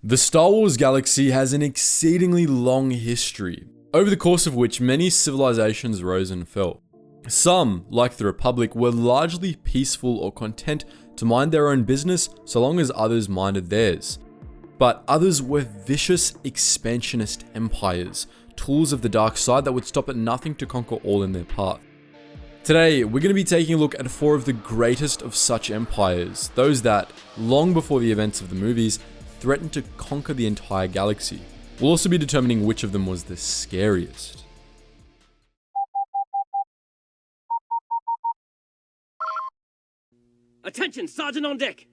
The Star Wars galaxy has an exceedingly long history, over the course of which many civilizations rose and fell. Some, like the Republic, were largely peaceful or content to mind their own business so long as others minded theirs. But others were vicious expansionist empires, tools of the dark side that would stop at nothing to conquer all in their path. Today, we're going to be taking a look at four of the greatest of such empires, those that, long before the events of the movies, threatened to conquer the entire galaxy. We'll also be determining which of them was the scariest. Attention, Sergeant on deck!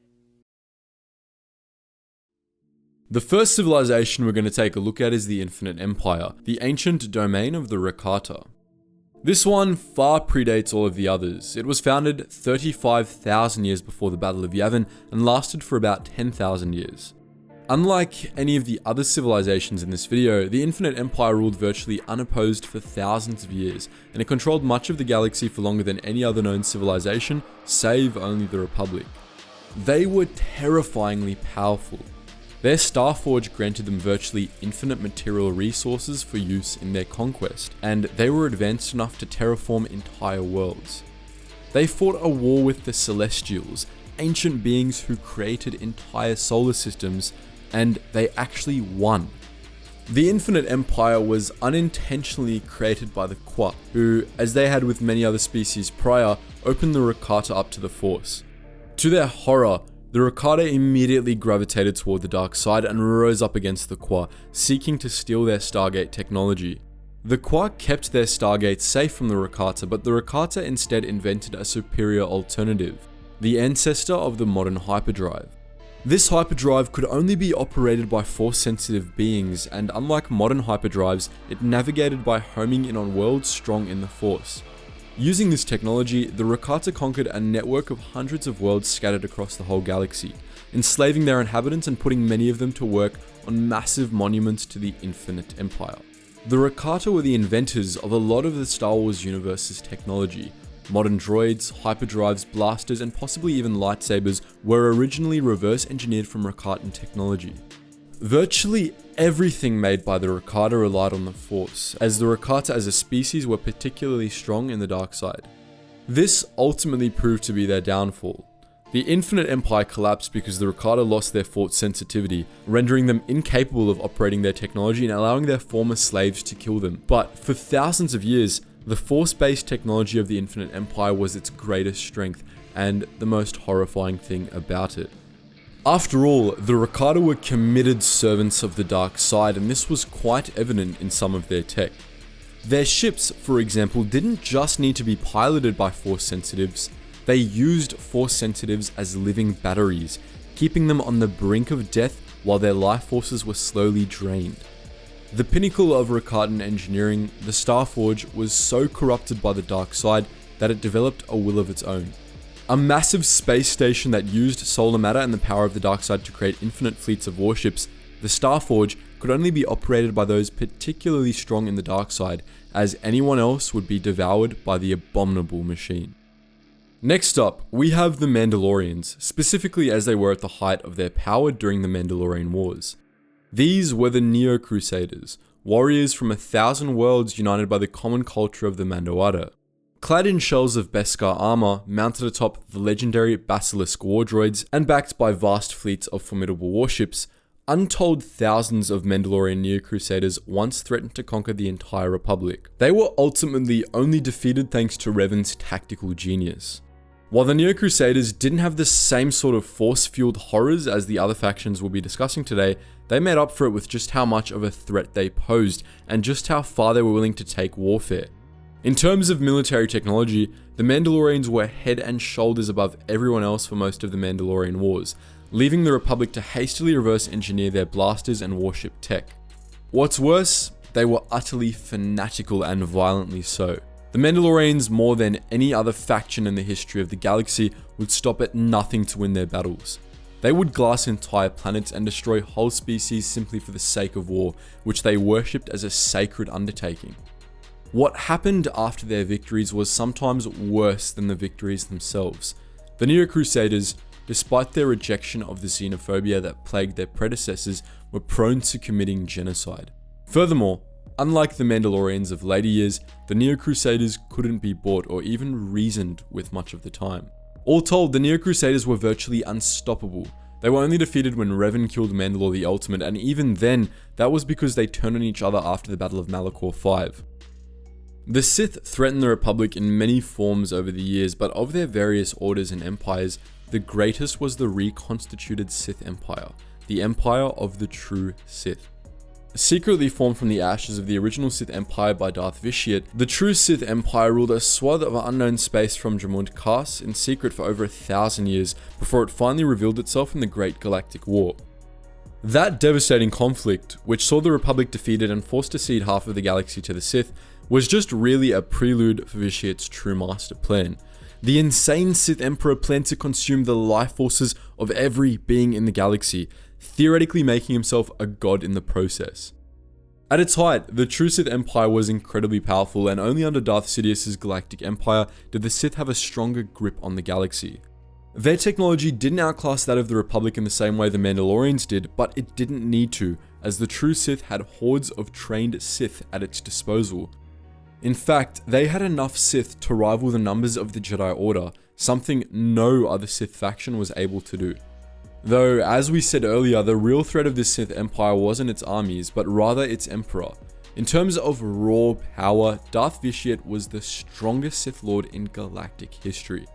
The first civilization we're going to take a look at is the Infinite Empire, the ancient domain of the Rakata. This one far predates all of the others. It was founded 35,000 years before the Battle of Yavin and lasted for about 10,000 years. Unlike any of the other civilizations in this video, the Infinite Empire ruled virtually unopposed for thousands of years, and it controlled much of the galaxy for longer than any other known civilization, save only the Republic. They were terrifyingly powerful. Their Starforge granted them virtually infinite material resources for use in their conquest, and they were advanced enough to terraform entire worlds. They fought a war with the Celestials, ancient beings who created entire solar systems, and they actually won. The Infinite Empire was unintentionally created by the Kwa, who, as they had with many other species prior, opened the Rakata up to the Force. To their horror, the Rakata immediately gravitated toward the dark side and rose up against the Kwa, seeking to steal their Stargate technology. The Kwa kept their Stargates safe from the Rakata, but the Rakata instead invented a superior alternative, the ancestor of the modern hyperdrive. This hyperdrive could only be operated by Force-sensitive beings, and unlike modern hyperdrives, it navigated by homing in on worlds strong in the Force. Using this technology, the Rakata conquered a network of hundreds of worlds scattered across the whole galaxy, enslaving their inhabitants and putting many of them to work on massive monuments to the Infinite Empire. The Rakata were the inventors of a lot of the Star Wars universe's technology. Modern droids, hyperdrives, blasters, and possibly even lightsabers were originally reverse engineered from Rakatan technology. Virtually everything made by the Rakata relied on the Force, as the Rakata as a species were particularly strong in the dark side. This ultimately proved to be their downfall. The Infinite Empire collapsed because the Rakata lost their Force sensitivity, rendering them incapable of operating their technology and allowing their former slaves to kill them. But for thousands of years, the Force-based technology of the Infinite Empire was its greatest strength, and the most horrifying thing about it. After all, the Rakata were committed servants of the dark side, and this was quite evident in some of their tech. Their ships, for example, didn't just need to be piloted by Force sensitives, they used Force sensitives as living batteries, keeping them on the brink of death while their life forces were slowly drained. The pinnacle of Rakatan engineering, the Starforge, was so corrupted by the dark side that it developed a will of its own. A massive space station that used solar matter and the power of the dark side to create infinite fleets of warships, the Starforge could only be operated by those particularly strong in the dark side, as anyone else would be devoured by the abominable machine. Next up, we have the Mandalorians, specifically as they were at the height of their power during the Mandalorian Wars. These were the Neo-Crusaders, warriors from 1,000 worlds united by the common culture of the Mandalorian. Clad in shells of Beskar armor, mounted atop the legendary Basilisk war droids, and backed by vast fleets of formidable warships, untold thousands of Mandalorian Neo-Crusaders once threatened to conquer the entire Republic. They were ultimately only defeated thanks to Revan's tactical genius. While the Neo-Crusaders didn't have the same sort of force-fueled horrors as the other factions we'll be discussing today, they made up for it with just how much of a threat they posed, and just how far they were willing to take warfare. In terms of military technology, the Mandalorians were head and shoulders above everyone else for most of the Mandalorian Wars, leaving the Republic to hastily reverse engineer their blasters and warship tech. What's worse, they were utterly fanatical and violently so. The Mandalorians, more than any other faction in the history of the galaxy, would stop at nothing to win their battles. They would glass entire planets and destroy whole species simply for the sake of war, which they worshipped as a sacred undertaking. What happened after their victories was sometimes worse than the victories themselves. The Neo-Crusaders, despite their rejection of the xenophobia that plagued their predecessors, were prone to committing genocide. Furthermore, unlike the Mandalorians of later years, the Neo-Crusaders couldn't be bought or even reasoned with much of the time. All told, the Neo-Crusaders were virtually unstoppable. They were only defeated when Revan killed Mandalore the Ultimate, and even then, that was because they turned on each other after the Battle of Malachor V. The Sith threatened the Republic in many forms over the years, but of their various orders and empires, the greatest was the reconstituted Sith Empire, the Empire of the True Sith. Secretly formed from the ashes of the original Sith Empire by Darth Vitiate, the True Sith Empire ruled a swath of unknown space from Jamund Khas in secret for over 1,000 years before it finally revealed itself in the Great Galactic War. That devastating conflict, which saw the Republic defeated and forced to cede half of the galaxy to the Sith, was just really a prelude for Vitiate's true master plan. The insane Sith Emperor planned to consume the life forces of every being in the galaxy, theoretically making himself a god in the process. At its height, the true Sith Empire was incredibly powerful, and only under Darth Sidious's Galactic Empire did the Sith have a stronger grip on the galaxy. Their technology didn't outclass that of the Republic in the same way the Mandalorians did, but it didn't need to, as the true Sith had hordes of trained Sith at its disposal. In fact, they had enough Sith to rival the numbers of the Jedi Order, something no other Sith faction was able to do. Though, as we said earlier, the real threat of the Sith Empire wasn't its armies, but rather its Emperor. In terms of raw power, Darth Vitiate was the strongest Sith Lord in galactic history.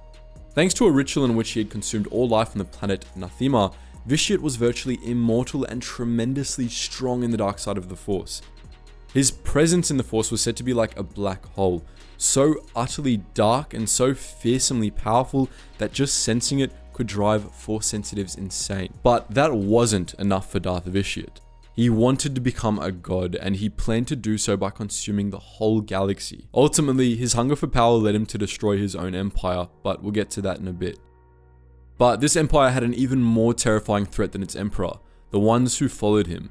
Thanks to a ritual in which he had consumed all life on the planet Nathema, Vitiate was virtually immortal and tremendously strong in the dark side of the Force. His presence in the Force was said to be like a black hole, so utterly dark and so fearsomely powerful that just sensing it could drive Force sensitives insane. But that wasn't enough for Darth Vitiate. He wanted to become a god, and he planned to do so by consuming the whole galaxy. Ultimately, his hunger for power led him to destroy his own empire, but we'll get to that in a bit. But this empire had an even more terrifying threat than its emperor, the ones who followed him.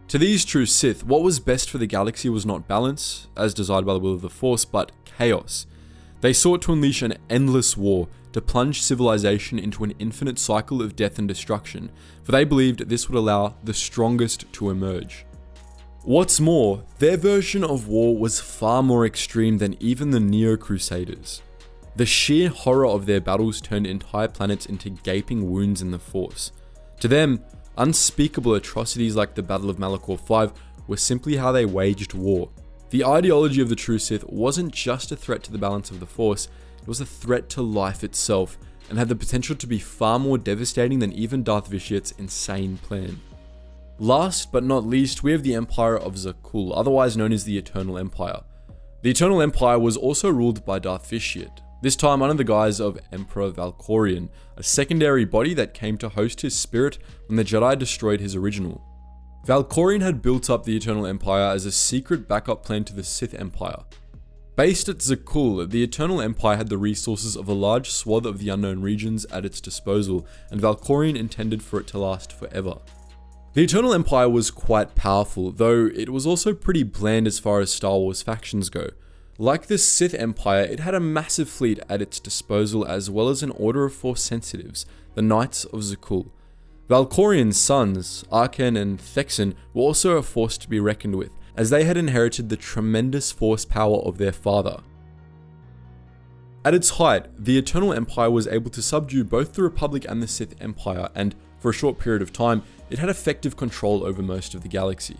To these true Sith, what was best for the galaxy was not balance, as desired by the will of the Force, but chaos. They sought to unleash an endless war, to plunge civilization into an infinite cycle of death and destruction, for they believed this would allow the strongest to emerge. What's more, their version of war was far more extreme than even the Neo-Crusaders. The sheer horror of their battles turned entire planets into gaping wounds in the Force. To them, unspeakable atrocities like the Battle of Malachor V were simply how they waged war. The ideology of the true Sith wasn't just a threat to the balance of the Force, it was a threat to life itself, and had the potential to be far more devastating than even Darth Vitiate's insane plan. Last but not least, we have the Empire of Zakul, otherwise known as the Eternal Empire. The Eternal Empire was also ruled by Darth Vitiate, this time under the guise of Emperor Valkorion, a secondary body that came to host his spirit when the Jedi destroyed his original. Valkorion had built up the Eternal Empire as a secret backup plan to the Sith Empire. Based at Zakul, the Eternal Empire had the resources of a large swath of the unknown regions at its disposal, and Valkorion intended for it to last forever. The Eternal Empire was quite powerful, though it was also pretty bland as far as Star Wars factions go. Like the Sith Empire, it had a massive fleet at its disposal as well as an order of Force sensitives, the Knights of Zakul. Valkorion's sons, Arkan and Thexan, were also a force to be reckoned with, as they had inherited the tremendous Force power of their father. At its height, the Eternal Empire was able to subdue both the Republic and the Sith Empire, and for a short period of time, it had effective control over most of the galaxy.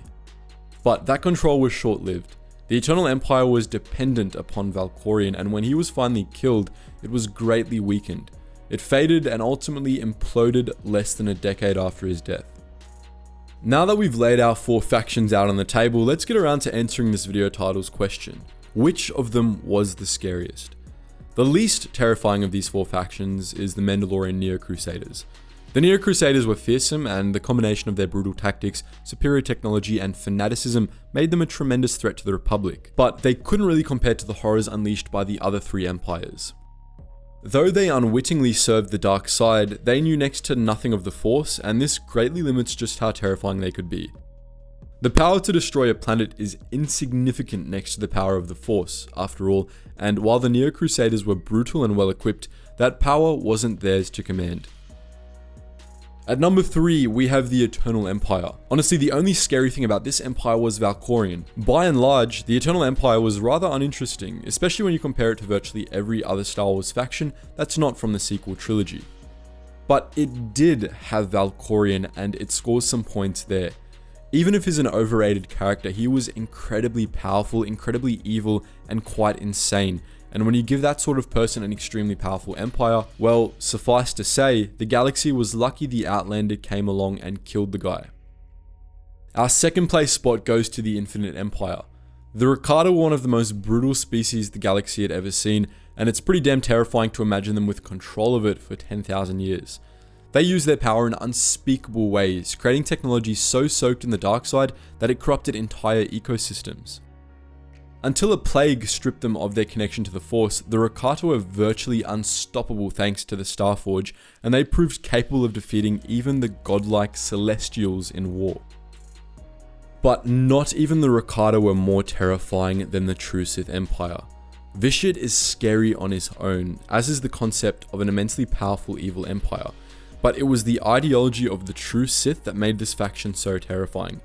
But that control was short-lived. The Eternal Empire was dependent upon Valkorion, and when he was finally killed, it was greatly weakened. It faded and ultimately imploded less than a decade after his death. Now that we've laid our 4 factions out on the table, let's get around to answering this video title's question. Which of them was the scariest? The least terrifying of these 4 factions is the Mandalorian Neo-Crusaders. The Neo-Crusaders were fearsome, and the combination of their brutal tactics, superior technology, and fanaticism made them a tremendous threat to the Republic, but they couldn't really compare to the horrors unleashed by the other 3 empires. Though they unwittingly served the dark side, they knew next to nothing of the Force, and this greatly limits just how terrifying they could be. The power to destroy a planet is insignificant next to the power of the Force, after all, and while the Neo-Crusaders were brutal and well equipped, that power wasn't theirs to command. At number 3, we have the Eternal Empire. Honestly, the only scary thing about this empire was Valkorion. By and large, the Eternal Empire was rather uninteresting, especially when you compare it to virtually every other Star Wars faction that's not from the sequel trilogy. But it did have Valkorion, and it scores some points there. Even if he's an overrated character, he was incredibly powerful, incredibly evil, and quite insane. And when you give that sort of person an extremely powerful empire, well, suffice to say, the galaxy was lucky the Outlander came along and killed the guy. Our second place spot goes to the Infinite Empire. The Rakata were one of the most brutal species the galaxy had ever seen, and it's pretty damn terrifying to imagine them with control of it for 10,000 years. They use their power in unspeakable ways, creating technology so soaked in the dark side that it corrupted entire ecosystems. Until a plague stripped them of their connection to the Force, the Rakata were virtually unstoppable thanks to the Starforge, and they proved capable of defeating even the godlike Celestials in war. But not even the Rakata were more terrifying than the true Sith Empire. Vitiate is scary on his own, as is the concept of an immensely powerful evil empire, but it was the ideology of the true Sith that made this faction so terrifying.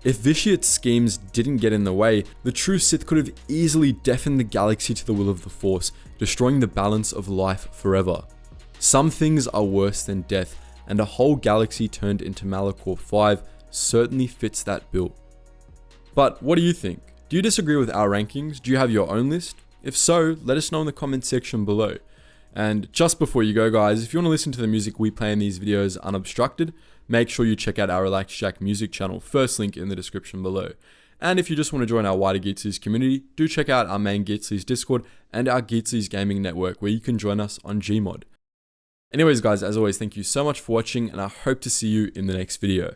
If Vitiate's schemes didn't get in the way, the true Sith could have easily deafened the galaxy to the will of the Force, destroying the balance of life forever. Some things are worse than death, and a whole galaxy turned into Malachor 5 certainly fits that bill. But what do you think? Do you disagree with our rankings? Do you have your own list? If so, let us know in the comment section below. And just before you go guys, if you want to listen to the music we play in these videos unobstructed, make sure you check out our Relax Jack music channel, first link in the description below. And if you just want to join our wider Geetsly's community, do check out our main Geetsly's Discord and our Geetsly's gaming network where you can join us on Gmod. Anyways guys, as always, thank you so much for watching and I hope to see you in the next video.